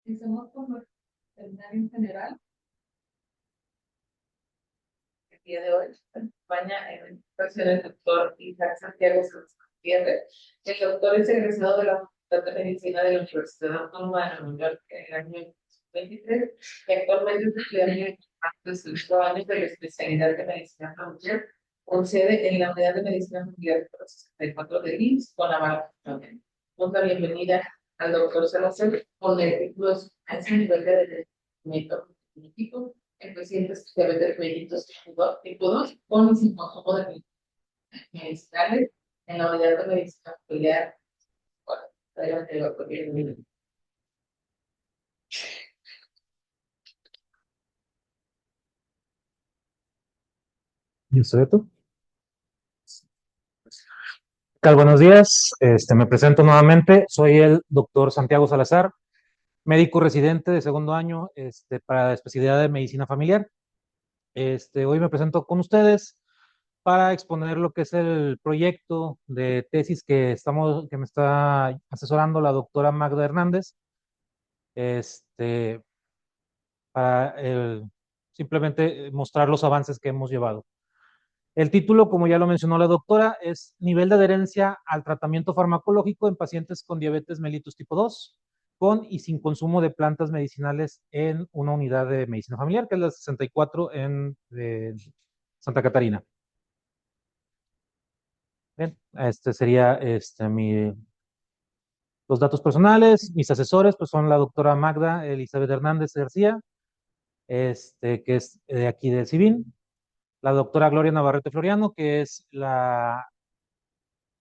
Empezamos con el seminario en general. El día de hoy nos acompaña en esta el doctor Isaac Santiago Sánchez Gutiérrez. El doctor es egresado de la Facultad de Medicina de la Universidad Autónoma de Nueva York en el año 2023 y actualmente es estudiante de 5 años de la especialidad de Medicina Familiar con sede en la Unidad de Medicina Familiar por 64 de IMSS con la Barra. Una bienvenida al doctor Salazar con el título de su nivel de método cognitivo en pacientes diabetes mellitus tipo 2 con y sin consumo de medicinales en la unidad de medicina familiar. Bueno, adelante, doctor. Yo soy tú. ¿Qué tal? Buenos días. Me presento nuevamente. Soy el doctor Santiago Salazar, médico residente de segundo año, para la especialidad de medicina familiar. Hoy me presento con ustedes para exponer lo que es el proyecto de tesis que me está asesorando la doctora Magda Hernández, este, para simplemente mostrar los avances que hemos llevado. El título, como ya lo mencionó la doctora, es Nivel de adherencia al tratamiento farmacológico en pacientes con diabetes mellitus tipo 2, con y sin consumo de plantas medicinales en una unidad de medicina familiar, que es la 64 en Santa Catarina. Bien, sería los datos personales. Mis asesores pues son la doctora Magda Elizabeth Hernández García, que es de aquí del CIVIN, la doctora Gloria Navarrete Floriano, que es la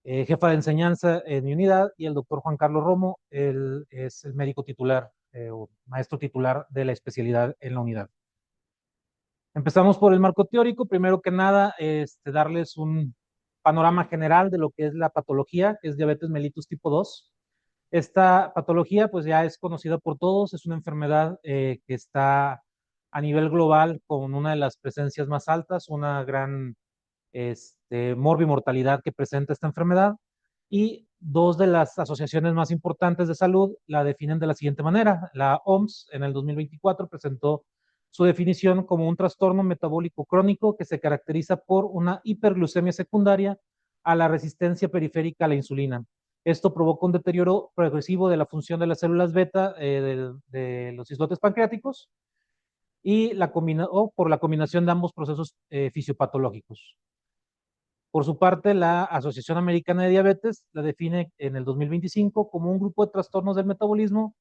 jefa de enseñanza en mi unidad, y el doctor Juan Carlos Romo, él es el médico titular o maestro titular de la especialidad en la unidad. Empezamos por el marco teórico. Primero que nada, darles un panorama general de lo que es la patología, que es diabetes mellitus tipo 2. Esta patología pues ya es conocida por todos, es una enfermedad que está a nivel global con una de las presencias más altas, una gran morbimortalidad que presenta esta enfermedad, y dos de las asociaciones más importantes de salud la definen de la siguiente manera. La OMS en el 2024 presentó su definición como un trastorno metabólico crónico que se caracteriza por una hiperglucemia secundaria a la resistencia periférica a la insulina. Esto provoca un deterioro progresivo de la función de las células beta de los islotes pancreáticos y o por la combinación de ambos procesos fisiopatológicos. Por su parte, la Asociación Americana de Diabetes la define en el 2025 como un grupo de trastornos del metabolismo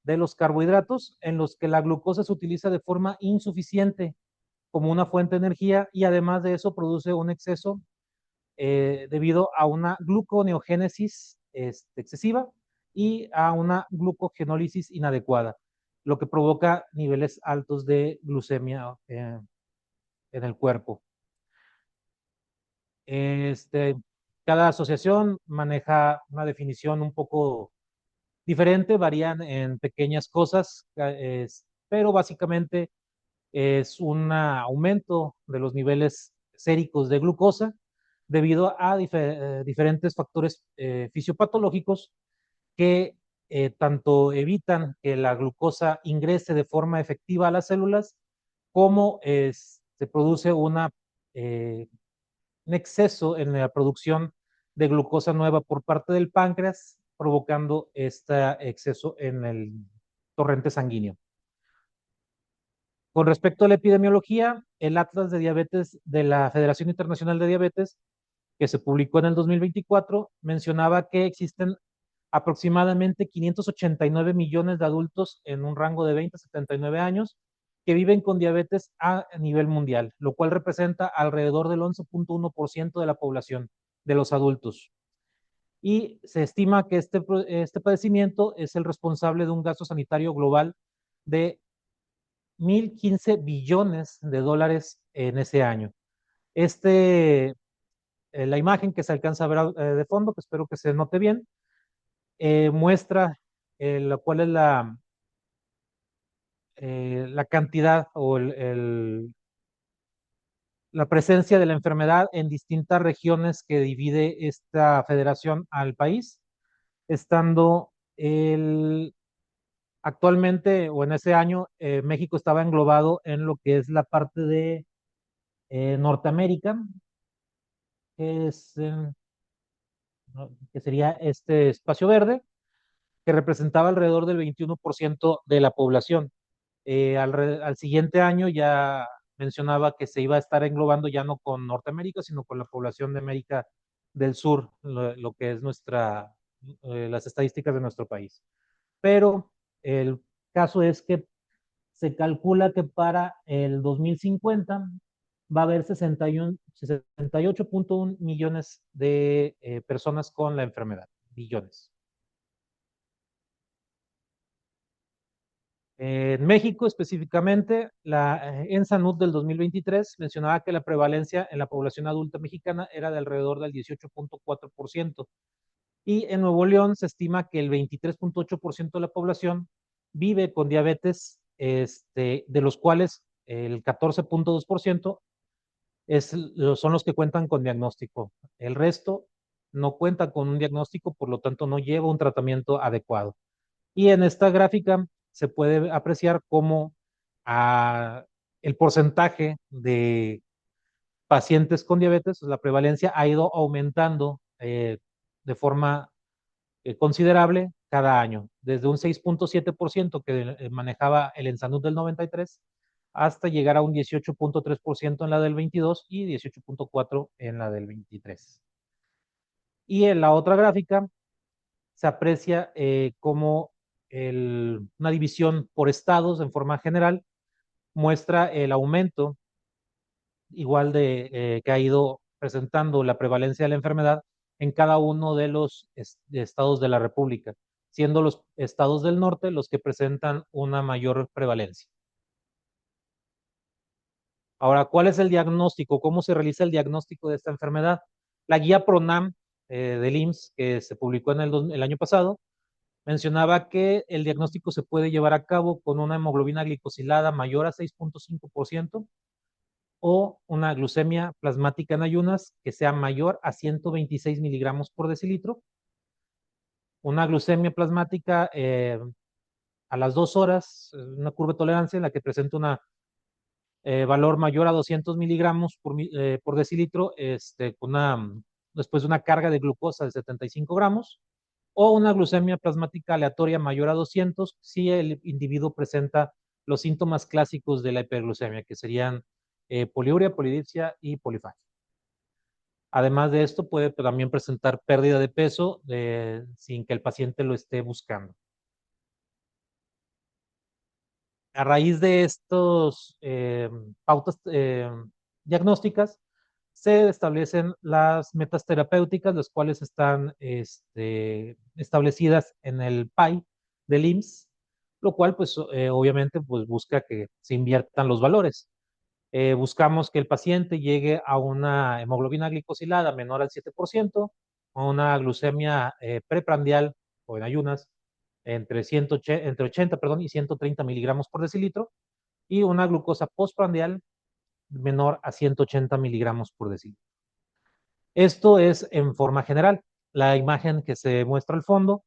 de los carbohidratos en los que la glucosa se utiliza de forma insuficiente como una fuente de energía, y además de eso produce un exceso debido a una gluconeogénesis excesiva y a una glucogenólisis inadecuada, lo que provoca niveles altos de glucemia en el cuerpo. Este, Cada asociación maneja una definición un poco diferente, varían en pequeñas cosas, pero básicamente es un aumento de los niveles séricos de glucosa debido a diferentes factores fisiopatológicos que tanto evitan que la glucosa ingrese de forma efectiva a las células, como se produce eh, un exceso en la producción de glucosa nueva por parte del páncreas, provocando este exceso en el torrente sanguíneo. Con respecto a la epidemiología, el Atlas de Diabetes de la Federación Internacional de Diabetes, que se publicó en el 2024, mencionaba que existen aproximadamente 589 millones de adultos en un rango de 20 a 79 años que viven con diabetes a nivel mundial, lo cual representa alrededor del 11.1% de la población de los adultos. Y se estima que este padecimiento es el responsable de un gasto sanitario global de 1.015 billones de dólares en ese año. La imagen que se alcanza a ver de fondo, que espero que se note bien, muestra cuál es la cantidad o la presencia de la enfermedad en distintas regiones que divide esta federación al país, estando Actualmente o en ese año, México estaba englobado en lo que es la parte de Norteamérica, que es, ¿no? Que sería este espacio verde, que representaba alrededor del 21% de la población. Al siguiente año ya mencionaba que se iba a estar englobando ya no con Norteamérica, sino con la población de América del Sur, lo que es las estadísticas de nuestro país. Pero el caso es que se calcula que para el 2050 va a haber 68.1 millones de personas con la enfermedad, billones. En México específicamente, la ENSANUD del 2023 mencionaba que la prevalencia en la población adulta mexicana era de alrededor del 18.4%. Y en Nuevo León se estima que el 23.8% de la población vive con diabetes, de los cuales el 14.2% son los que cuentan con diagnóstico. El resto no cuenta con un diagnóstico, por lo tanto no lleva un tratamiento adecuado. Y en esta gráfica se puede apreciar cómo ah, el porcentaje de pacientes con diabetes, la prevalencia ha ido aumentando de forma considerable cada año, desde un 6.7% que manejaba el Ensanud del 93 hasta llegar a un 18.3% en la del 22 y 18.4% en la del 23. Y en la otra gráfica se aprecia como una división por estados en forma general muestra el aumento igual que ha ido presentando la prevalencia de la enfermedad en cada uno de los estados de la República, siendo los estados del norte los que presentan una mayor prevalencia. Ahora, ¿cuál es el diagnóstico? ¿Cómo se realiza el diagnóstico de esta enfermedad? La guía PRONAM del IMSS, que se publicó en el año pasado, mencionaba que el diagnóstico se puede llevar a cabo con una hemoglobina glicosilada mayor a 6.5% o una glucemia plasmática en ayunas que sea mayor a 126 miligramos por decilitro, una glucemia plasmática a las 2 horas, una curva de tolerancia en la que presenta un valor mayor a 200 miligramos por decilitro, después de una carga de glucosa de 75 gramos, o una glucemia plasmática aleatoria mayor a 200 si el individuo presenta los síntomas clásicos de la hiperglucemia, que serían poliuria, polidipsia y polifagia. Además de esto, puede también presentar pérdida de peso sin que el paciente lo esté buscando. A raíz de estos pautas diagnósticas, se establecen las metas terapéuticas, las cuales están establecidas en el PAI del IMSS, lo cual, pues, obviamente, pues, busca que se inviertan los valores. Buscamos que el paciente llegue a una hemoglobina glicosilada menor al 7%, a una glucemia preprandial o en ayunas entre 80 perdón, y 130 miligramos por decilitro, y una glucosa postprandial menor a 180 miligramos por decilitro. Esto es en forma general. La imagen que se muestra al fondo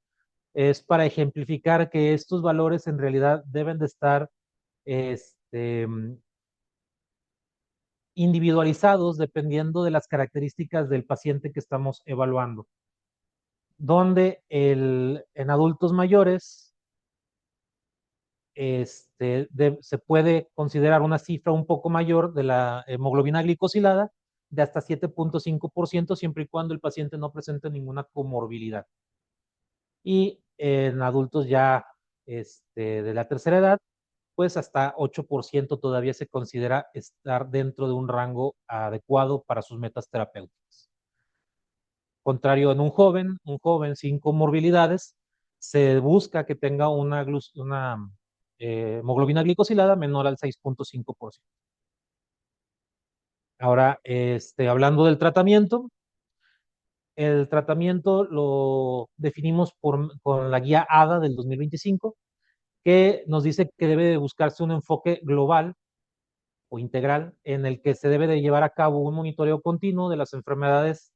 es para ejemplificar que estos valores en realidad deben de estar este, individualizados dependiendo de las características del paciente que estamos evaluando. Donde en adultos mayores se puede considerar una cifra un poco mayor de la hemoglobina glicosilada de hasta 7.5% siempre y cuando el paciente no presente ninguna comorbilidad. Y en adultos ya de la tercera edad, pues hasta 8% todavía se considera estar dentro de un rango adecuado para sus metas terapéuticas. Contrario, en un joven sin comorbilidades, se busca que tenga una hemoglobina glicosilada menor al 6.5%. Ahora, hablando del tratamiento, el tratamiento lo definimos con la guía ADA del 2025, que nos dice que debe de buscarse un enfoque global o integral en el que se debe de llevar a cabo un monitoreo continuo de las enfermedades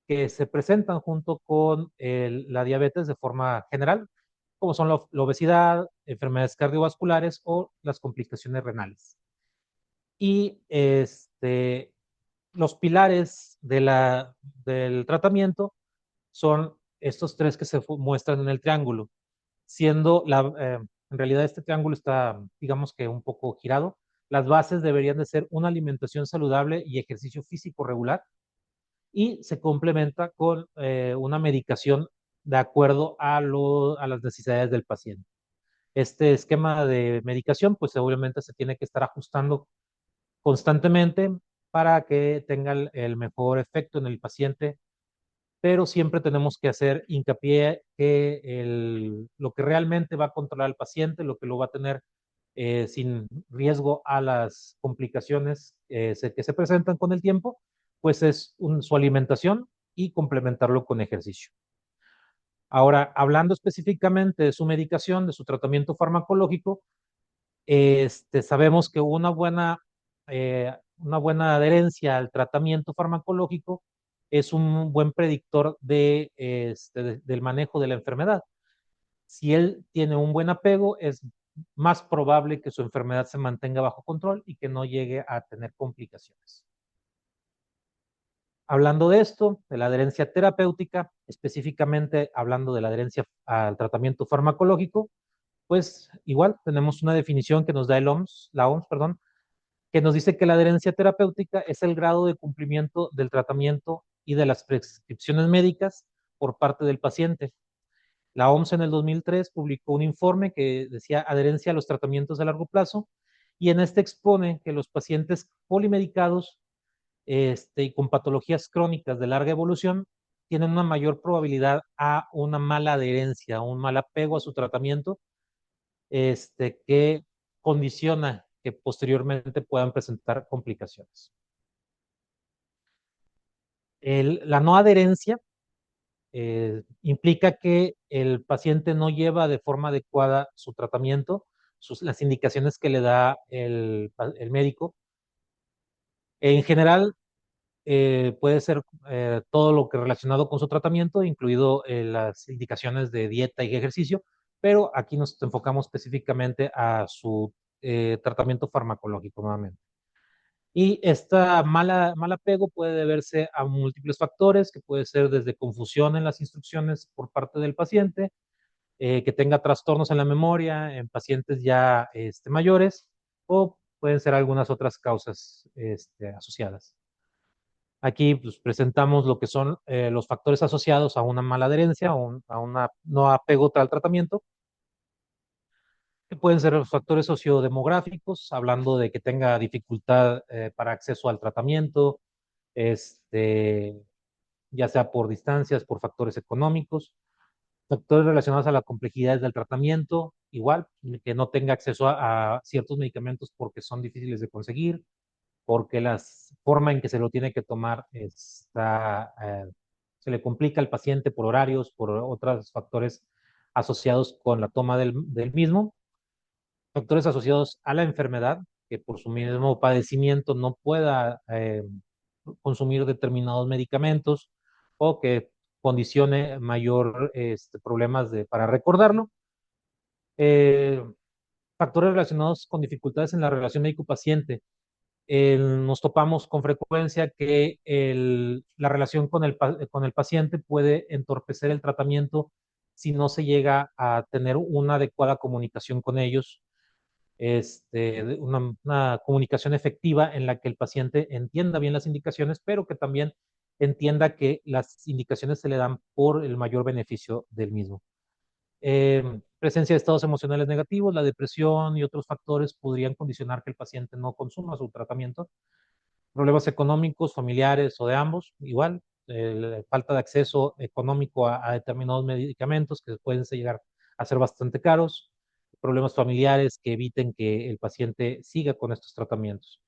que se presentan junto con la diabetes de forma general, como son la obesidad, enfermedades cardiovasculares o las complicaciones renales. Y los pilares del tratamiento son estos tres que se muestran en el triángulo, siendo en realidad este triángulo está, digamos que un poco girado. Las bases deberían de ser una alimentación saludable y ejercicio físico regular, y se complementa con una medicación de acuerdo a las necesidades del paciente. Este esquema de medicación, pues obviamente se tiene que estar ajustando constantemente para que tenga el mejor efecto en el paciente, pero siempre tenemos que hacer hincapié que lo que realmente va a controlar al paciente, lo que lo va a tener sin riesgo a las complicaciones que se presentan con el tiempo, pues es su alimentación y complementarlo con ejercicio. Ahora, hablando específicamente de su medicación, de su tratamiento farmacológico, sabemos que una buena adherencia al tratamiento farmacológico es un buen predictor del manejo de la enfermedad. Si él tiene un buen apego, es más probable que su enfermedad se mantenga bajo control y que no llegue a tener complicaciones. Hablando de esto, de la adherencia terapéutica, específicamente hablando de la adherencia al tratamiento farmacológico, pues igual tenemos una definición que nos da la OMS, perdón, que nos dice que la adherencia terapéutica es el grado de cumplimiento del tratamiento y de las prescripciones médicas por parte del paciente. La OMS en el 2003 publicó un informe que decía adherencia a los tratamientos de largo plazo, y en este expone que los pacientes polimedicados y con patologías crónicas de larga evolución tienen una mayor probabilidad a una mala adherencia, a un mal apego a su tratamiento, que condiciona que posteriormente puedan presentar complicaciones. La no adherencia implica que el paciente no lleva de forma adecuada su tratamiento, las indicaciones que le da el médico. En general, puede ser todo lo que relacionado con su tratamiento, incluido las indicaciones de dieta y ejercicio, pero aquí nos enfocamos específicamente a su tratamiento farmacológico nuevamente. Y esta mal apego puede deberse a múltiples factores, que puede ser desde confusión en las instrucciones por parte del paciente, que tenga trastornos en la memoria en pacientes ya mayores, o pueden ser algunas otras causas asociadas. Aquí pues, presentamos lo que son los factores asociados a una mala adherencia o a una no apego al tratamiento, que pueden ser los factores sociodemográficos, hablando de que tenga dificultad para acceso al tratamiento, este, ya sea por distancias, por factores económicos, factores relacionados a la complejidad del tratamiento, igual, que no tenga acceso a ciertos medicamentos porque son difíciles de conseguir, porque la forma en que se lo tiene que tomar se le complica al paciente por horarios, por otros factores asociados con la toma del mismo, factores asociados a la enfermedad, que por su mismo padecimiento no pueda consumir determinados medicamentos o que condicione mayor problemas para recordarlo. Eh, Factores relacionados con dificultades en la relación médico-paciente. Nos topamos con frecuencia que la relación con el paciente puede entorpecer el tratamiento si no se llega a tener una adecuada comunicación con ellos, una comunicación efectiva en la que el paciente entienda bien las indicaciones, pero que también entienda que las indicaciones se le dan por el mayor beneficio del mismo. Presencia de estados emocionales negativos, la depresión y otros factores podrían condicionar que el paciente no consuma su tratamiento. Problemas económicos, familiares o de ambos, igual, falta de acceso económico a determinados medicamentos que pueden llegar a ser bastante caros, problemas familiares que eviten que el paciente siga con estos tratamientos.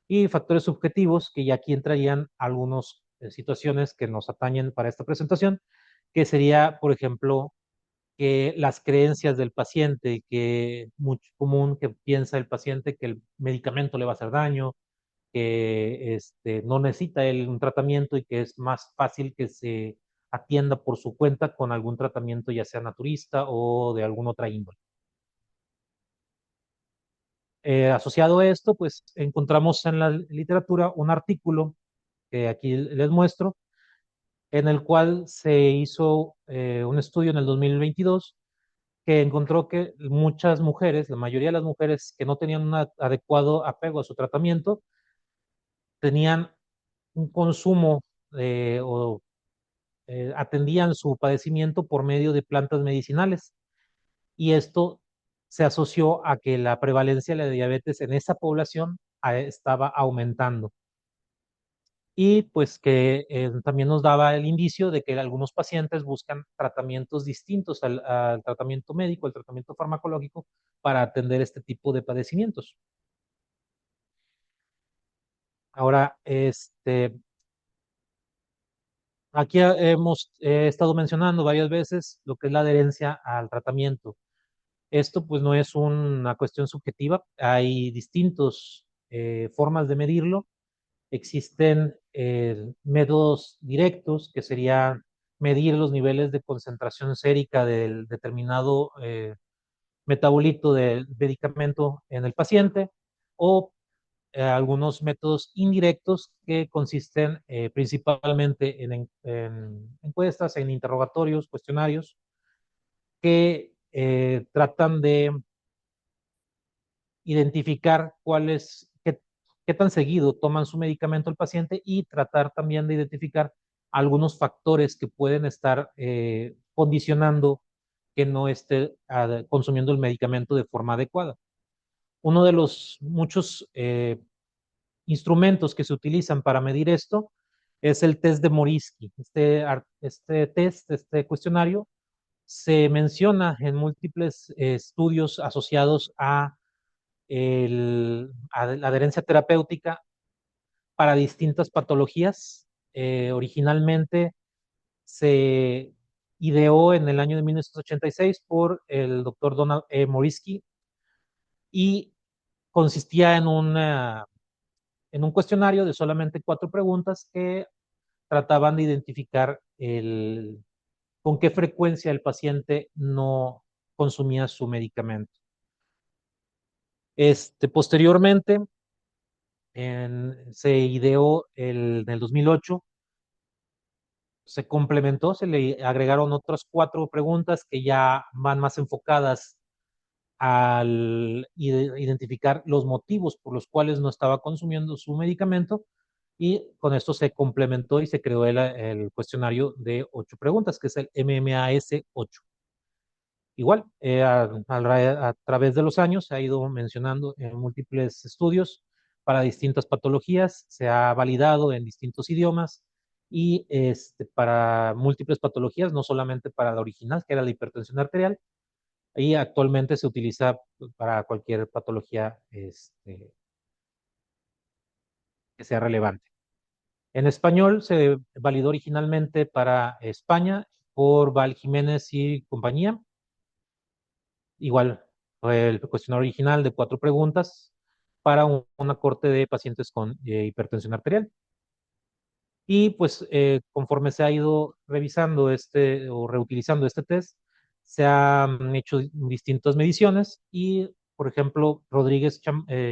Y factores subjetivos, que ya aquí entrarían algunas situaciones que nos atañen para esta presentación, que sería, por ejemplo, que las creencias del paciente, que muy común que piensa el paciente que el medicamento le va a hacer daño, que no necesita él un tratamiento y que es más fácil que se atienda por su cuenta con algún tratamiento, ya sea naturista o de alguna otra índole. Asociado a esto, pues encontramos en la literatura un artículo que aquí les muestro, en el cual se hizo un estudio en el 2022 que encontró que muchas mujeres, la mayoría de las mujeres que no tenían un adecuado apego a su tratamiento, tenían un consumo o atendían su padecimiento por medio de plantas medicinales. Y esto se asoció a que la prevalencia de la diabetes en esa población estaba aumentando. Y pues que también nos daba el indicio de que algunos pacientes buscan tratamientos distintos al tratamiento médico, al tratamiento farmacológico, para atender este tipo de padecimientos. Ahora, aquí hemos estado mencionando varias veces lo que es la adherencia al tratamiento. Esto pues no es una cuestión subjetiva, hay distintas formas de medirlo. Existen métodos directos, que sería medir los niveles de concentración sérica del determinado metabolito del medicamento en el paciente, o algunos métodos indirectos que consisten principalmente en encuestas, en interrogatorios, cuestionarios, que tratan de identificar qué tan seguido toman su medicamento el paciente, y tratar también de identificar algunos factores que pueden estar condicionando que no esté consumiendo el medicamento de forma adecuada. Uno de los muchos instrumentos que se utilizan para medir esto es el test de Morisky. Este cuestionario, se menciona en múltiples estudios asociados a la adherencia terapéutica para distintas patologías. Originalmente se ideó en el año de 1986 por el doctor Donald E. Morisky, y consistía en un cuestionario de solamente 4 preguntas que trataban de identificar con qué frecuencia el paciente no consumía su medicamento. Posteriormente, se ideó en el 2008, se complementó, se le agregaron otras 4 preguntas que ya van más enfocadas al identificar los motivos por los cuales no estaba consumiendo su medicamento, y con esto se complementó y se creó el cuestionario de 8 preguntas, que es el MMAS-8. Igual, a través de los años se ha ido mencionando en múltiples estudios para distintas patologías, se ha validado en distintos idiomas, y para múltiples patologías, no solamente para la original, que era la hipertensión arterial, y actualmente se utiliza para cualquier patología que sea relevante. En español se validó originalmente para España por Val Jiménez y compañía. Igual, fue el cuestionario original de 4 preguntas para una corte de pacientes con hipertensión arterial. Y pues conforme se ha ido revisando o reutilizando este test, se han hecho distintas mediciones, y, por ejemplo, Rodríguez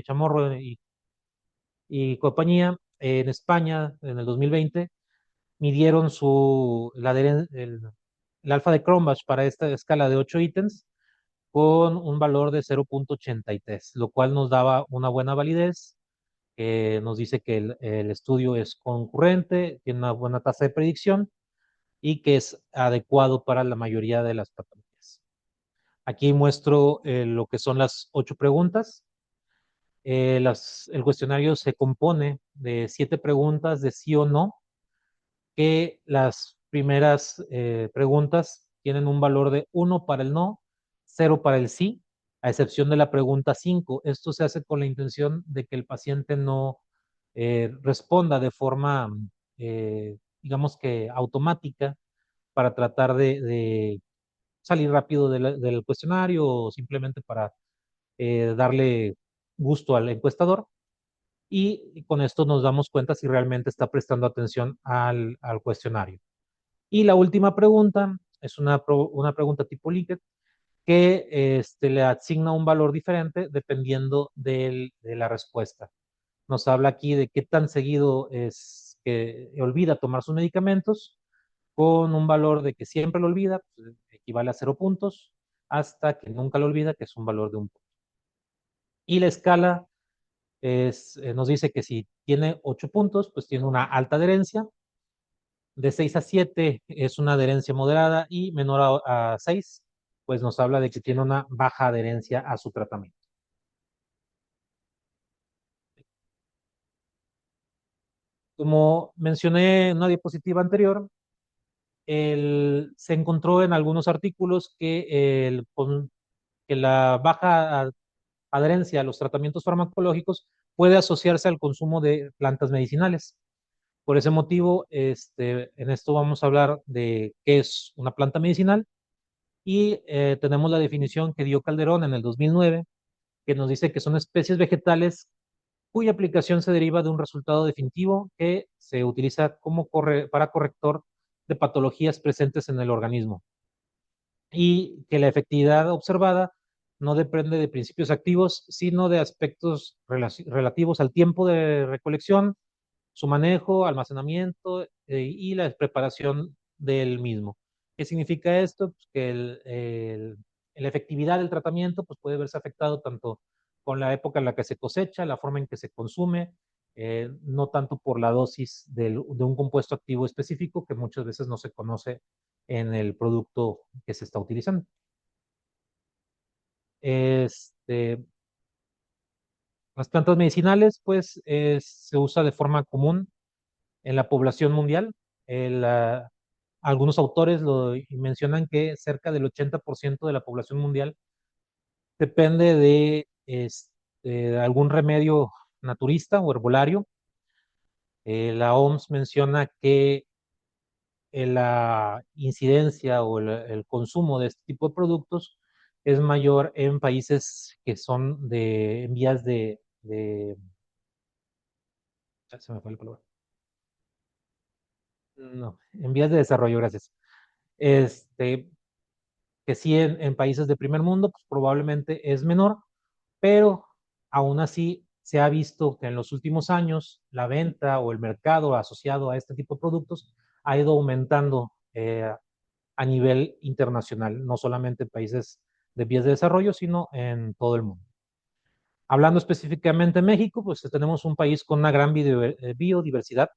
Chamorro y compañía en España en el 2020 midieron el alfa de Cronbach para esta escala de 8 ítems con un valor de 0.83, lo cual nos daba una buena validez, que nos dice que el estudio es concurrente, tiene una buena tasa de predicción y que es adecuado para la mayoría de las patologías. Aquí muestro lo que son las 8 preguntas. El cuestionario se compone de 7 preguntas de sí o no, que las primeras preguntas tienen un valor de 1 para el no, 0 para el sí, a excepción de la pregunta 5. Esto se hace con la intención de que el paciente no responda de forma, digamos que automática, para tratar de salir rápido del cuestionario, o simplemente para darle gusto al encuestador. Y con esto nos damos cuenta si realmente está prestando atención al cuestionario. Y la última pregunta es una pregunta tipo Likert que le asigna un valor diferente dependiendo de la respuesta. Nos habla aquí de qué tan seguido es que olvida tomar sus medicamentos, con un valor de que siempre lo olvida, pues, equivale a 0 puntos, hasta que nunca lo olvida, que es un valor de 1 punto. Y la escala nos dice que si tiene 8 puntos, pues tiene una alta adherencia. De 6 a 7 es una adherencia moderada y menor a 6, pues nos habla de que tiene una baja adherencia a su tratamiento. Como mencioné en una diapositiva anterior, se encontró en algunos artículos que la baja adherencia a los tratamientos farmacológicos puede asociarse al consumo de plantas medicinales. Por ese motivo, en esto vamos a hablar de qué es una planta medicinal y tenemos la definición que dio Calderón en el 2009, que nos dice que son especies vegetales cuya aplicación se deriva de un resultado definitivo que se utiliza para corrector de patologías presentes en el organismo y que la efectividad observada no depende de principios activos, sino de aspectos relativos al tiempo de recolección, su manejo, almacenamiento y la preparación del mismo. ¿Qué significa esto? Pues que la efectividad del tratamiento pues puede verse afectado tanto con la época en la que se cosecha, la forma en que se consume, no tanto por la dosis de un compuesto activo específico que muchas veces no se conoce en el producto que se está utilizando. Este, las plantas medicinales, pues, se usa de forma común en la población mundial. El, uh, Algunos autores mencionan que cerca del 80% de la población mundial depende de algún remedio naturista o herbolario. La OMS menciona que la incidencia o el consumo de este tipo de productos es mayor en países que son en vías se me fue la palabra. No, en vías de desarrollo, gracias. Este, que sí en países de primer mundo, pues probablemente es menor, pero aún así se ha visto que en los últimos años la venta o el mercado asociado a este tipo de productos ha ido aumentando a nivel internacional, no solamente en países de vías de desarrollo, sino en todo el mundo. Hablando específicamente de México, pues tenemos un país con una gran biodiversidad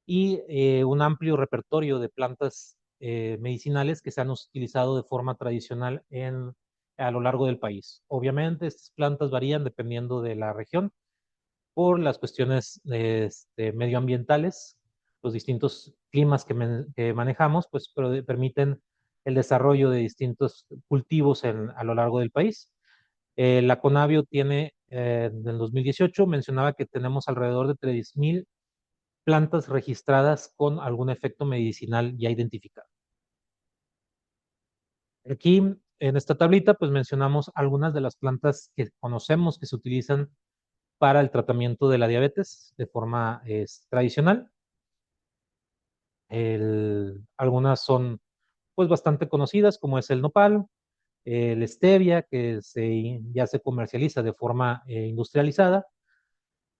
y un amplio repertorio de plantas medicinales que se han utilizado de forma tradicional a lo largo del país. Obviamente, estas plantas varían dependiendo de la región por las cuestiones medioambientales, los distintos climas que manejamos, pues permiten el desarrollo de distintos cultivos a lo largo del país. La Conavio tiene, en el 2018, mencionaba que tenemos alrededor de 3,000 plantas registradas con algún efecto medicinal ya identificado. Aquí en esta tablita pues mencionamos algunas de las plantas que conocemos que se utilizan para el tratamiento de la diabetes de forma tradicional. Algunas son pues bastante conocidas como es el nopal, el stevia que ya se comercializa de forma industrializada,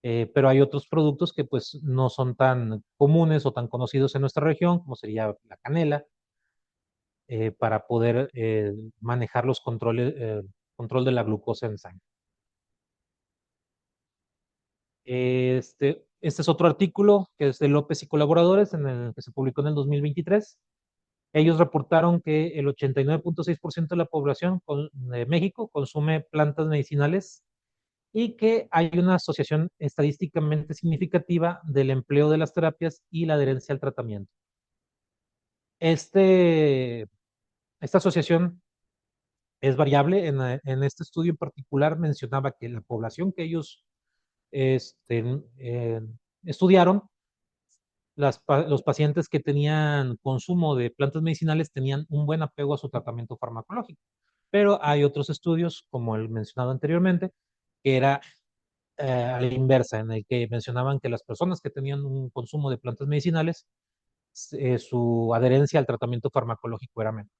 pero hay otros productos que pues no son tan comunes o tan conocidos en nuestra región como sería la canela, para poder manejar los control de la glucosa en sangre. Este es otro artículo que es de López y colaboradores, que se publicó en el 2023. Ellos reportaron que el 89,6% de la población de México consume plantas medicinales y que hay una asociación estadísticamente significativa del empleo de las terapias y la adherencia al tratamiento. Esta asociación es variable. En este estudio en particular mencionaba que la población que ellos eh, estudiaron, los pacientes que tenían consumo de plantas medicinales tenían un buen apego a su tratamiento farmacológico. Pero hay otros estudios, como el mencionado anteriormente, que era a la inversa, en el que mencionaban que las personas que tenían un consumo de plantas medicinales su adherencia al tratamiento farmacológico era menor.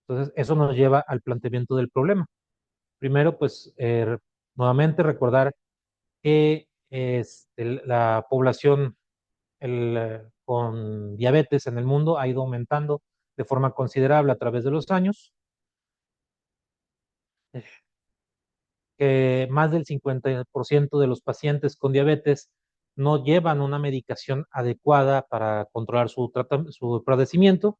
Entonces, eso nos lleva al planteamiento del problema. Primero, pues, nuevamente recordar que la población con diabetes en el mundo ha ido aumentando de forma considerable a través de los años, que más del 50% de los pacientes con diabetes no llevan una medicación adecuada para controlar su padecimiento,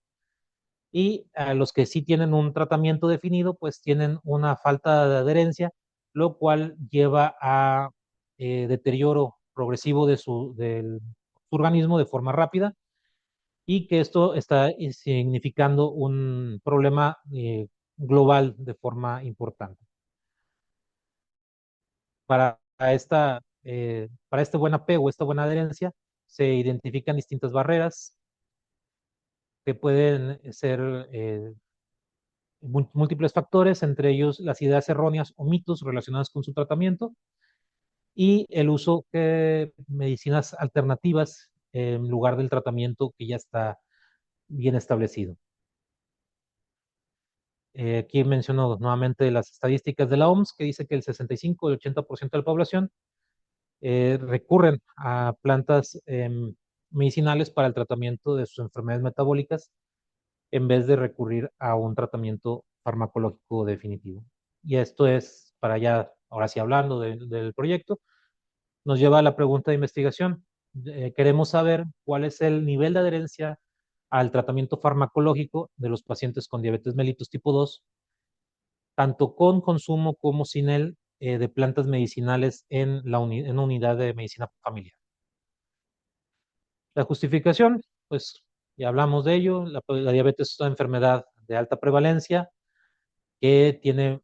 y a los que sí tienen un tratamiento definido, pues tienen una falta de adherencia, lo cual lleva a deterioro progresivo del organismo de forma rápida, y que esto está significando un problema global de forma importante. Para este buen apego, esta buena adherencia, se identifican distintas barreras que pueden ser múltiples factores, entre ellos las ideas erróneas o mitos relacionados con su tratamiento y el uso de medicinas alternativas en lugar del tratamiento que ya está bien establecido. Aquí menciono nuevamente las estadísticas de la OMS, que dice que el 65 o el 80% de la población recurren a plantas medicinales para el tratamiento de sus enfermedades metabólicas en vez de recurrir a un tratamiento farmacológico definitivo. Y esto es, para ya, ahora sí hablando del proyecto, nos lleva a la pregunta de investigación. Queremos saber cuál es el nivel de adherencia al tratamiento farmacológico de los pacientes con diabetes mellitus tipo 2, tanto con consumo como sin él, de plantas medicinales en una unidad de medicina familiar. La justificación, pues ya hablamos de ello, la diabetes es una enfermedad de alta prevalencia que tiene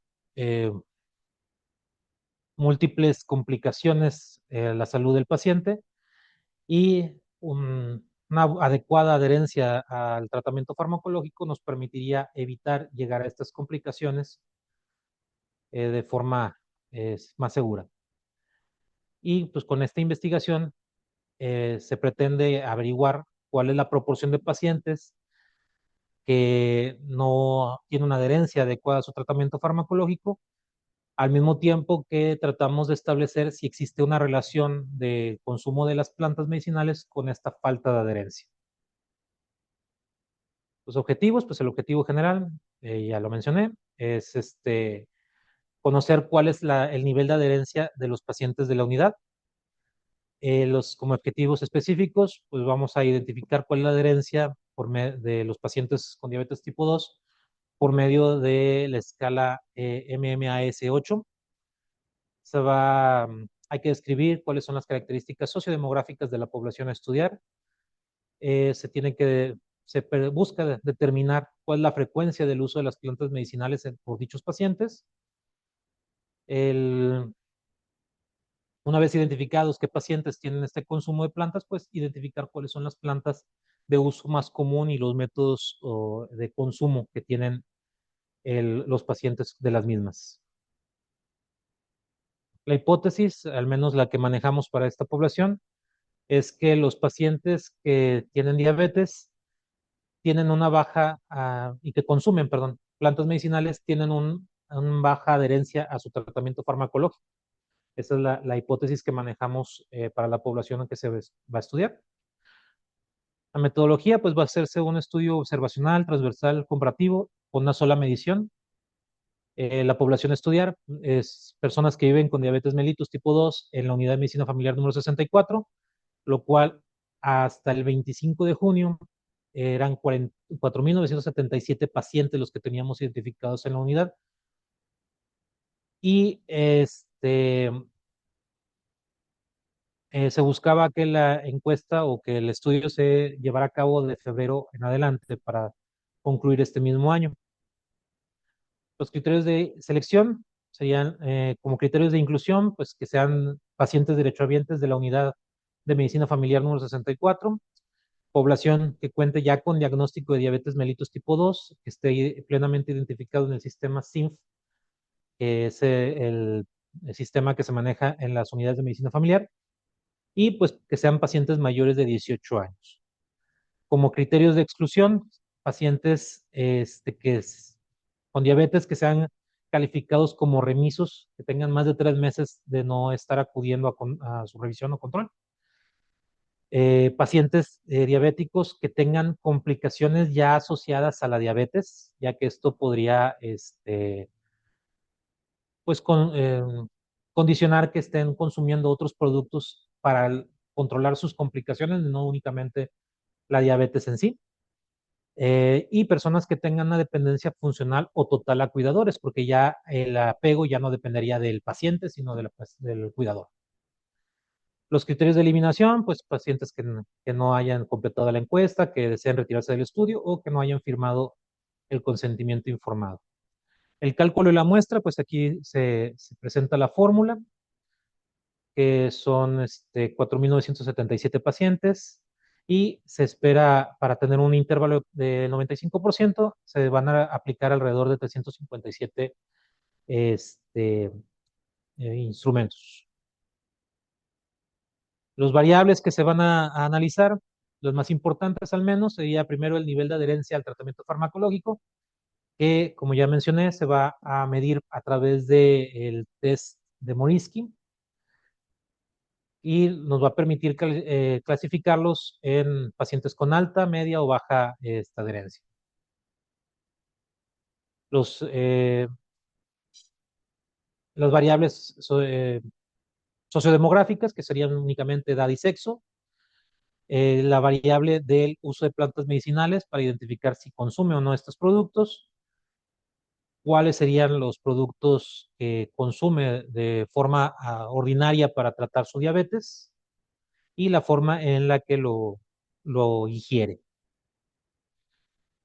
múltiples complicaciones en la salud del paciente, y una adecuada adherencia al tratamiento farmacológico nos permitiría evitar llegar a estas complicaciones de forma más segura. Y pues con esta investigación se pretende averiguar cuál es la proporción de pacientes que no tienen una adherencia adecuada a su tratamiento farmacológico, al mismo tiempo que tratamos de establecer si existe una relación de consumo de las plantas medicinales con esta falta de adherencia. Los objetivos, pues el objetivo general, ya lo mencioné, es conocer cuál es el nivel de adherencia de los pacientes de la unidad. Como objetivos específicos, pues vamos a identificar cuál es la adherencia de los pacientes con diabetes tipo 2 por medio de la escala MMAS8. Hay que describir cuáles son las características sociodemográficas de la población a estudiar. Se busca determinar cuál es la frecuencia del uso de las plantas medicinales por dichos pacientes. Una vez identificados qué pacientes tienen este consumo de plantas, pues identificar cuáles son las plantas de uso más común y los métodos de consumo que tienen los pacientes de las mismas. La hipótesis, al menos la que manejamos para esta población, es que los pacientes que tienen diabetes tienen una baja, y que consumen, perdón, plantas medicinales, tienen una baja adherencia a su tratamiento farmacológico. Esa es la hipótesis que manejamos para la población en que se va a estudiar. La metodología, pues, va a hacerse un estudio observacional, transversal, comparativo, con una sola medición. La población a estudiar es personas que viven con diabetes mellitus tipo 2 en la unidad de medicina familiar número 64, lo cual hasta el 25 de junio eran 4.977 pacientes los que teníamos identificados en la unidad. Y se buscaba que la encuesta o que el estudio se llevara a cabo de febrero en adelante para concluir este mismo año. Los criterios de selección serían, como criterios de inclusión, pues que sean pacientes derechohabientes de la unidad de medicina familiar número 64, población que cuente ya con diagnóstico de diabetes mellitus tipo 2, que esté plenamente identificado en el sistema SINF, que es el sistema que se maneja en las unidades de medicina familiar, y pues que sean pacientes mayores de 18 años. Como criterios de exclusión, pacientes con diabetes que sean calificados como remisos, que tengan más de 3 meses de no estar acudiendo a su revisión o control. Pacientes diabéticos que tengan complicaciones ya asociadas a la diabetes, ya que esto podría pues condicionar que estén consumiendo otros productos para controlar sus complicaciones, no únicamente la diabetes en sí. Y personas que tengan una dependencia funcional o total a cuidadores, porque ya el apego ya no dependería del paciente, sino del cuidador. Los criterios de eliminación, pues pacientes que no hayan completado la encuesta, que deseen retirarse del estudio o que no hayan firmado el consentimiento informado. El cálculo de la muestra, pues aquí se presenta la fórmula, que son 4.977 pacientes y se espera para tener un intervalo de 95%, se van a aplicar alrededor de 357 instrumentos. Los variables que se van a analizar, los más importantes al menos, sería primero el nivel de adherencia al tratamiento farmacológico, que como ya mencioné, se va a medir a través del test de Morisky y nos va a permitir clasificarlos en pacientes con alta, media o baja adherencia. Los, eh, las variables sociodemográficas, que serían únicamente edad y sexo, la variable del uso de plantas medicinales para identificar si consume o no estos productos, cuáles serían los productos que consume de forma ordinaria para tratar su diabetes y la forma en la que lo ingiere.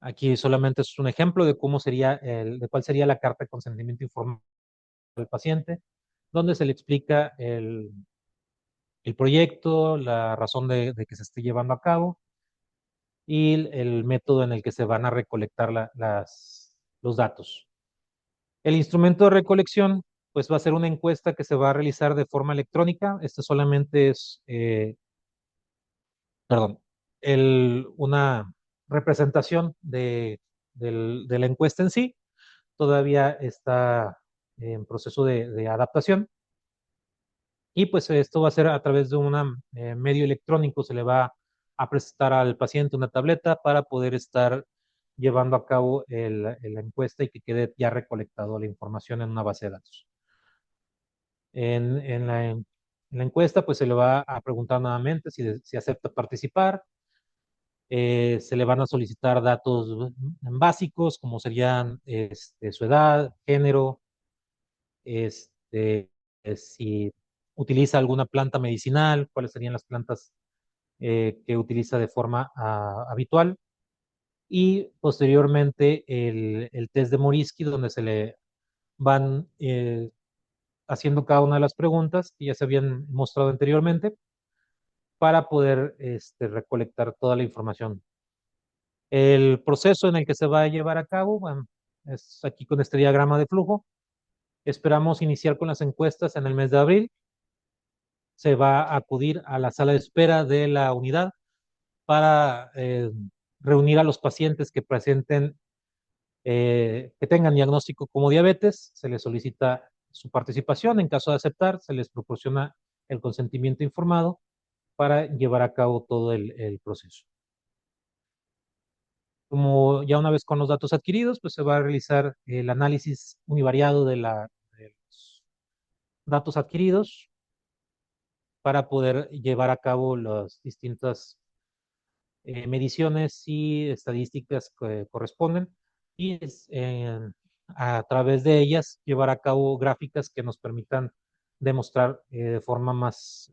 Aquí solamente es un ejemplo de cómo sería de cuál sería la carta de consentimiento informado del paciente, donde se le explica el proyecto, la razón de que se esté llevando a cabo y el método en el que se van a recolectar los datos. El instrumento de recolección, pues va a ser una encuesta que se va a realizar de forma electrónica. Este solamente es, perdón, una representación de la encuesta en sí. Todavía está en proceso de adaptación. Y pues esto va a ser a través de un medio electrónico, se le va a presentar al paciente una tableta para poder estar llevando a cabo la encuesta y que quede ya recolectado la información en una base de datos. En la encuesta pues se le va a preguntar nuevamente si acepta participar, se le van a solicitar datos básicos como serían su edad, género, si utiliza alguna planta medicinal, cuáles serían las plantas que utiliza de forma habitual. Y posteriormente el test de Morisky, donde se le van haciendo cada una de las preguntas que ya se habían mostrado anteriormente para poder recolectar toda la información. El proceso en el que se va a llevar a cabo, bueno, es aquí con este diagrama de flujo. Esperamos iniciar con las encuestas en el mes de abril. Se va a acudir a la sala de espera de la unidad para reunir a los pacientes que presenten, que tengan diagnóstico como diabetes. Se les solicita su participación. En caso de aceptar, se les proporciona el consentimiento informado para llevar a cabo todo el proceso. Como ya una vez con los datos adquiridos, pues se va a realizar el análisis univariado de los datos adquiridos para poder llevar a cabo las distintas mediciones y estadísticas que corresponden y a través de ellas llevar a cabo gráficas que nos permitan demostrar de forma más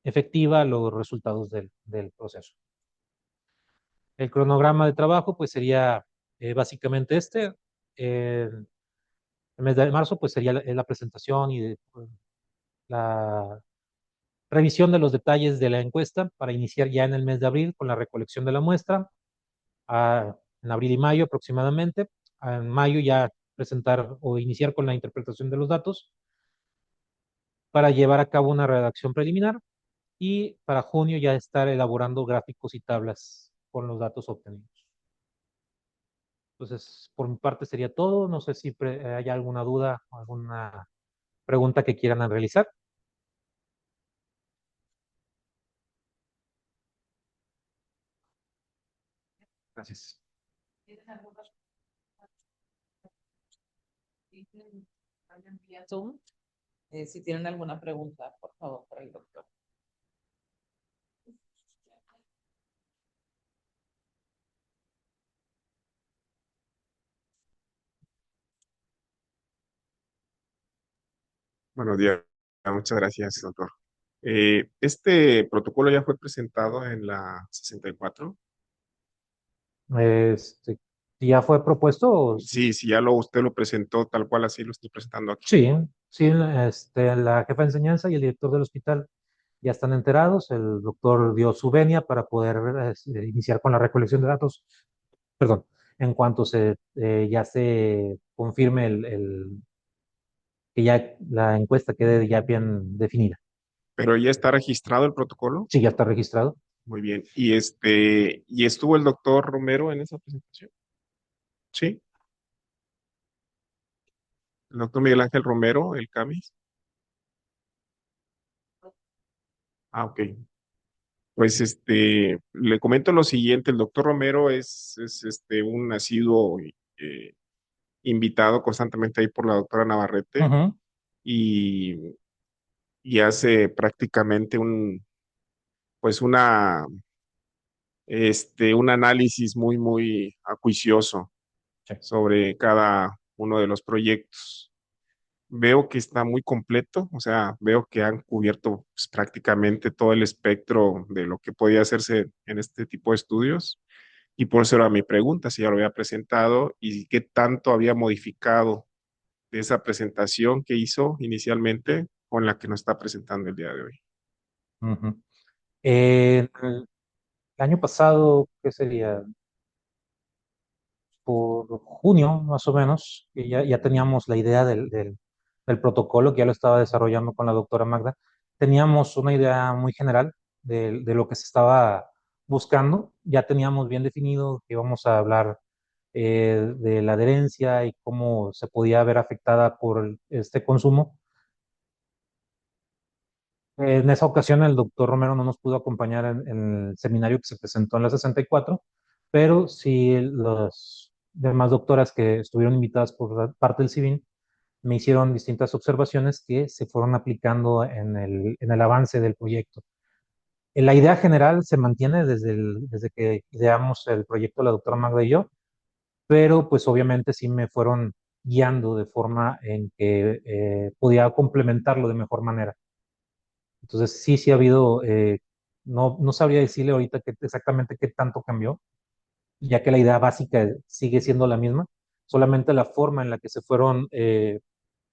efectiva los resultados del proceso. El cronograma de trabajo pues sería básicamente el mes de marzo pues sería la presentación y la revisión de los detalles de la encuesta para iniciar ya en el mes de abril con la recolección de la muestra, en abril y mayo aproximadamente. En mayo ya presentar o iniciar con la interpretación de los datos para llevar a cabo una redacción preliminar y para junio ya estar elaborando gráficos y tablas con los datos obtenidos. Entonces, por mi parte sería todo. No sé si hay alguna duda o alguna pregunta que quieran realizar. Gracias. ¿Tienes alguna Zoom? Si tienen alguna pregunta, por favor, para el doctor. Buenos días, muchas gracias, doctor. Este protocolo ya fue presentado en la 64. Este, ¿Ya fue propuesto? Sí, sí, ya usted lo presentó tal cual así lo estoy presentando aquí. Sí, sí, la jefa de enseñanza y el director del hospital ya están enterados. El doctor dio su venia para poder iniciar con la recolección de datos. Perdón, en cuanto ya se confirme que ya la encuesta quede ya bien definida. Pero ya está registrado el protocolo. Sí, ya está registrado. Muy bien. ¿Y estuvo el doctor Romero en esa presentación? Sí, el doctor Miguel Ángel Romero, el CAMIS. Ah, ok. Pues le comento lo siguiente, el doctor Romero es un asiduo eh, invitado constantemente ahí por la doctora Navarrete Ujú. y, y hace prácticamente pues un análisis muy, muy acuicioso Sí. sobre cada uno de los proyectos. Veo que está muy completo, o sea, veo que han cubierto pues, prácticamente todo el espectro de lo que podía hacerse en este tipo de estudios. Y por eso era mi pregunta, si ya lo había presentado y qué tanto había modificado de esa presentación que hizo inicialmente con la que nos está presentando el día de hoy. Ujú. El año pasado, ¿qué sería? Por junio, más o menos, que ya teníamos la idea del protocolo, que ya lo estaba desarrollando con la doctora Magda. Teníamos una idea muy general de lo que se estaba buscando. Ya teníamos bien definido que íbamos a hablar de la adherencia y cómo se podía ver afectada por este consumo. En esa ocasión el doctor Romero no nos pudo acompañar en el seminario que se presentó en la 64, pero sí las demás doctoras que estuvieron invitadas por parte del CIVIN me hicieron distintas observaciones que se fueron aplicando en el avance del proyecto. La idea general se mantiene desde que ideamos el proyecto la doctora Magda y yo, pero pues obviamente sí me fueron guiando de forma en que podía complementarlo de mejor manera. Entonces sí ha habido, no sabría decirle ahorita exactamente qué tanto cambió, ya que la idea básica sigue siendo la misma, solamente la forma en la que se fueron,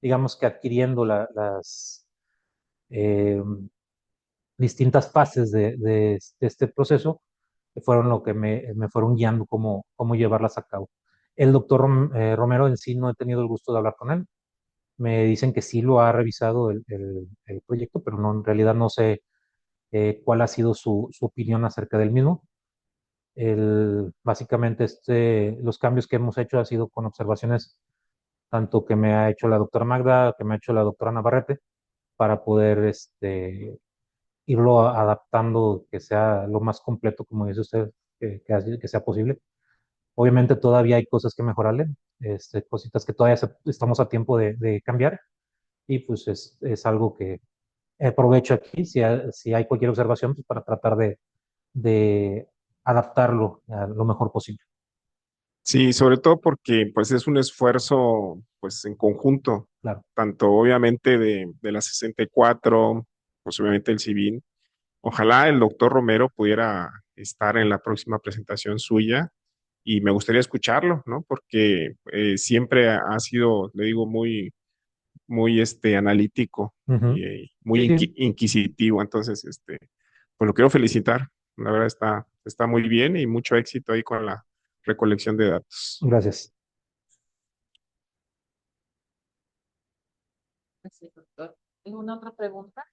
digamos que adquiriendo las eh, distintas fases de este proceso, fueron lo que me fueron guiando cómo llevarlas a cabo. El doctor Romero en sí no he tenido el gusto de hablar con él. Me dicen que sí lo ha revisado el proyecto, pero no, en realidad no sé cuál ha sido su opinión acerca del mismo. Básicamente, los cambios que hemos hecho ha sido con observaciones tanto que me ha hecho la doctora Magda, que me ha hecho la doctora Navarrete, para poder irlo adaptando, que sea lo más completo, como dice usted, que sea posible. Obviamente todavía hay cosas que mejorarle, cositas que todavía estamos a tiempo de cambiar, y pues es algo que aprovecho aquí, si hay cualquier observación, pues para tratar de adaptarlo a lo mejor posible. Sí, sobre todo porque pues es un esfuerzo pues en conjunto, Claro. tanto obviamente de la 64, pues obviamente el CIVIN. Ojalá el doctor Romero pudiera estar en la próxima presentación suya y me gustaría escucharlo, ¿no? Porque siempre ha sido, le digo, muy, muy analítico y Ujú. muy Sí, sí. inquisitivo. Entonces, pues lo quiero felicitar. La verdad está muy bien y mucho éxito ahí con la recolección de datos. Gracias. Sí, doctor. ¿Alguna otra pregunta?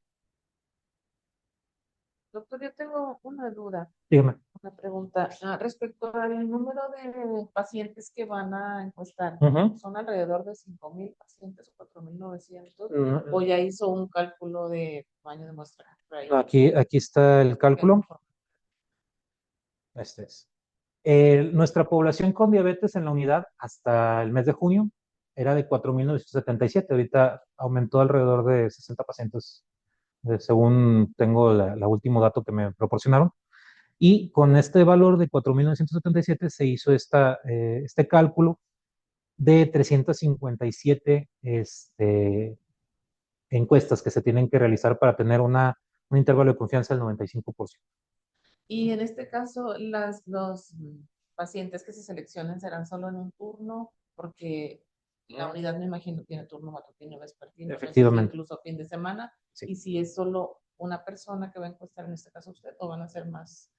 Doctor, yo tengo una duda, Dígame. una pregunta. Respecto al número de pacientes que van a encuestar, Ujú. ¿son alrededor de 5,000 pacientes o 4,900? Mm, ¿O ya hizo un cálculo de tamaño de muestra? Por ahí. aquí está el cálculo. Este es. Nuestra población con diabetes en la unidad hasta el mes de junio era de 4,977. Ahorita aumentó alrededor de 60 pacientes, según tengo la último dato que me proporcionaron. Y con este valor de 4,977 se hizo este cálculo de 357 encuestas que se tienen que realizar para tener un intervalo de confianza del 95%. Y en este caso, los pacientes que se seleccionen serán solo en un turno, porque la unidad, me imagino, tiene turno matutino, vespertino, no sé si Efectivamente. incluso fin de semana. Sí. Y si es solo una persona que va a encuestar, en este caso usted, o van a ser más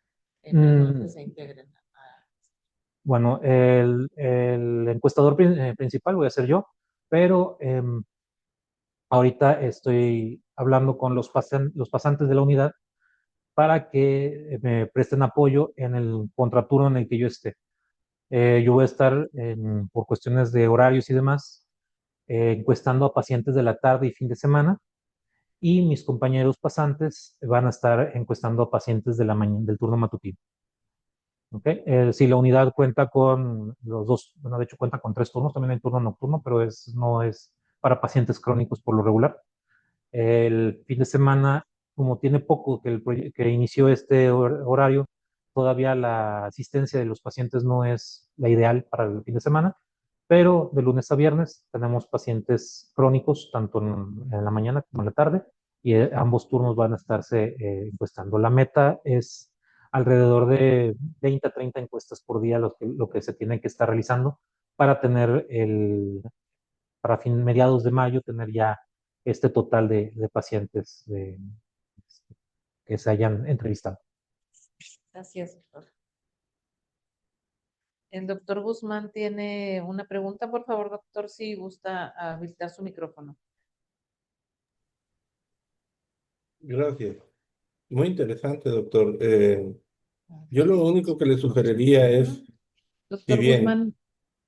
personas que se integren Bueno, el encuestador principal voy a ser yo, pero ahorita estoy hablando con los pasantes de la unidad para que me presten apoyo en el contraturno en el que yo esté. Yo voy a estar, por cuestiones de horarios y demás, encuestando a pacientes de la tarde y fin de semana, y mis compañeros pasantes van a estar encuestando a pacientes de la mañana, del turno matutino. ¿Okay? Si la unidad cuenta con los dos, bueno, de hecho cuenta con 3 turnos, también hay turno nocturno, pero no es para pacientes crónicos por lo regular. El fin de semana, como tiene poco que inició este horario, todavía la asistencia de los pacientes no es la ideal para el fin de semana, pero de lunes a viernes tenemos pacientes crónicos, tanto en la mañana como en la tarde, y ambos turnos van a estarse encuestando. La meta es alrededor de 20 a 30 encuestas por día lo que se tiene que estar realizando para tener para mediados de mayo, tener ya este total de pacientes que se hayan entrevistado. Gracias, doctor. El doctor Guzmán tiene una pregunta, por favor, doctor, si gusta habilitar su micrófono. Gracias. Muy interesante, doctor. Yo lo único que le sugeriría es, si Doctor bien, Guzmán,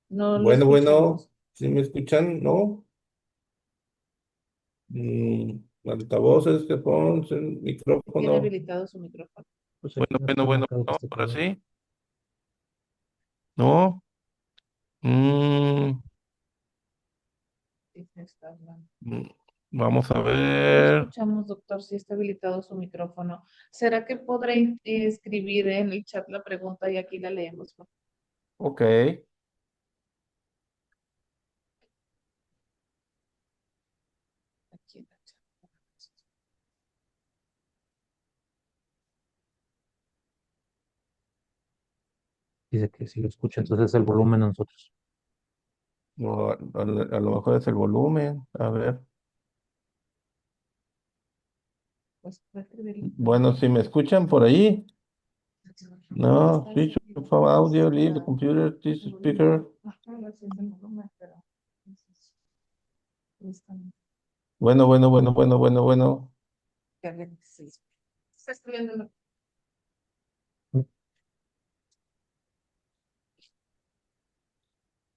no lo bueno, escuchamos. si me escuchan, ¿no? Altavoces que ponen, el Tiene micrófono. habilitado su micrófono. Pues Bueno, aquí no bueno, está bueno, marcado que no, esté ahora activado. sí. ¿No? Mm, Sí, se está hablando. mm, Vamos a No lo ver. escuchamos, doctor, si está habilitado su micrófono. ¿Será que podré escribir en el chat la pregunta y aquí la leemos? Ok. Aquí en el chat. Dice que si lo escucha, entonces el volumen a nosotros. No, a lo mejor es el volumen. A ver. Pues puede escribirlo. Bueno, si me escuchan por ahí. No, Está switch encendido. from audio, leave the computer, this speaker. Ajá, sí, es el volumen, pero está Bueno, bueno, bueno, bueno, bueno, bueno. sí. Está escribiendo.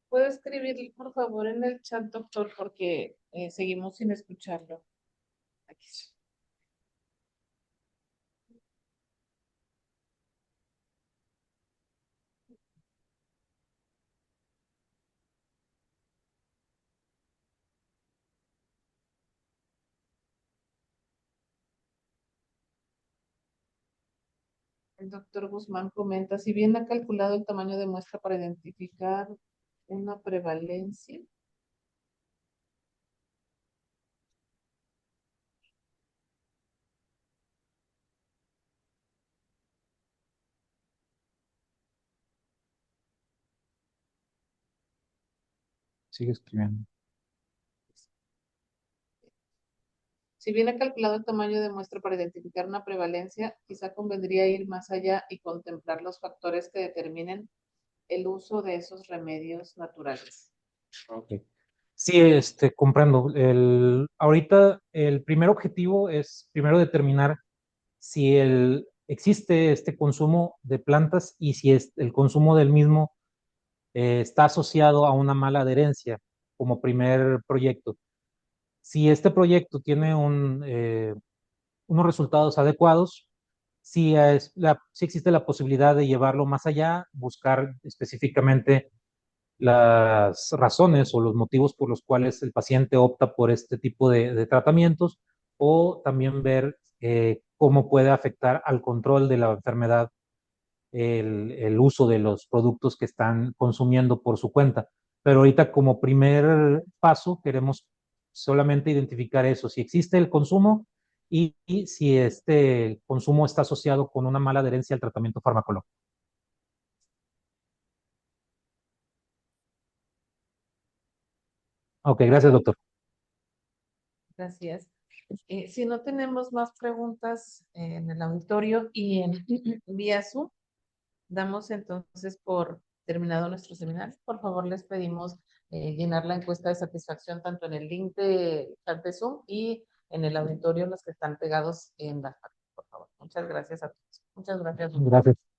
¿Puede escribir, por favor, en el chat, doctor? Porque seguimos sin escucharlo. Aquí. El doctor Guzmán comenta, si bien ha calculado el tamaño de muestra para identificar una prevalencia. Sigue escribiendo. Si bien ha calculado el tamaño de muestra para identificar una prevalencia, quizá convendría ir más allá y contemplar los factores que determinen el uso de esos remedios naturales. Okay. Sí, comprendo. Ahorita el primer objetivo es primero determinar si existe este consumo de plantas y si el consumo del mismo está asociado a una mala adherencia como primer proyecto. Si este proyecto tiene unos resultados adecuados, si existe la posibilidad de llevarlo más allá, buscar específicamente las razones o los motivos por los cuales el paciente opta por este tipo de tratamientos, o también ver cómo puede afectar al control de la enfermedad el uso de los productos que están consumiendo por su cuenta. Pero ahorita como primer paso queremos solamente identificar eso, si existe el consumo y si este consumo está asociado con una mala adherencia al tratamiento farmacológico. Ok, gracias, doctor. Gracias. Si no tenemos más preguntas en el auditorio y en vía Zoom, damos entonces por terminado nuestro seminario. Por favor, les pedimos llenar la encuesta de satisfacción tanto en el link de chat de Zoom y en el auditorio, los que están pegados en la pantalla, por favor. Muchas gracias a todos. Muchas gracias. Gracias.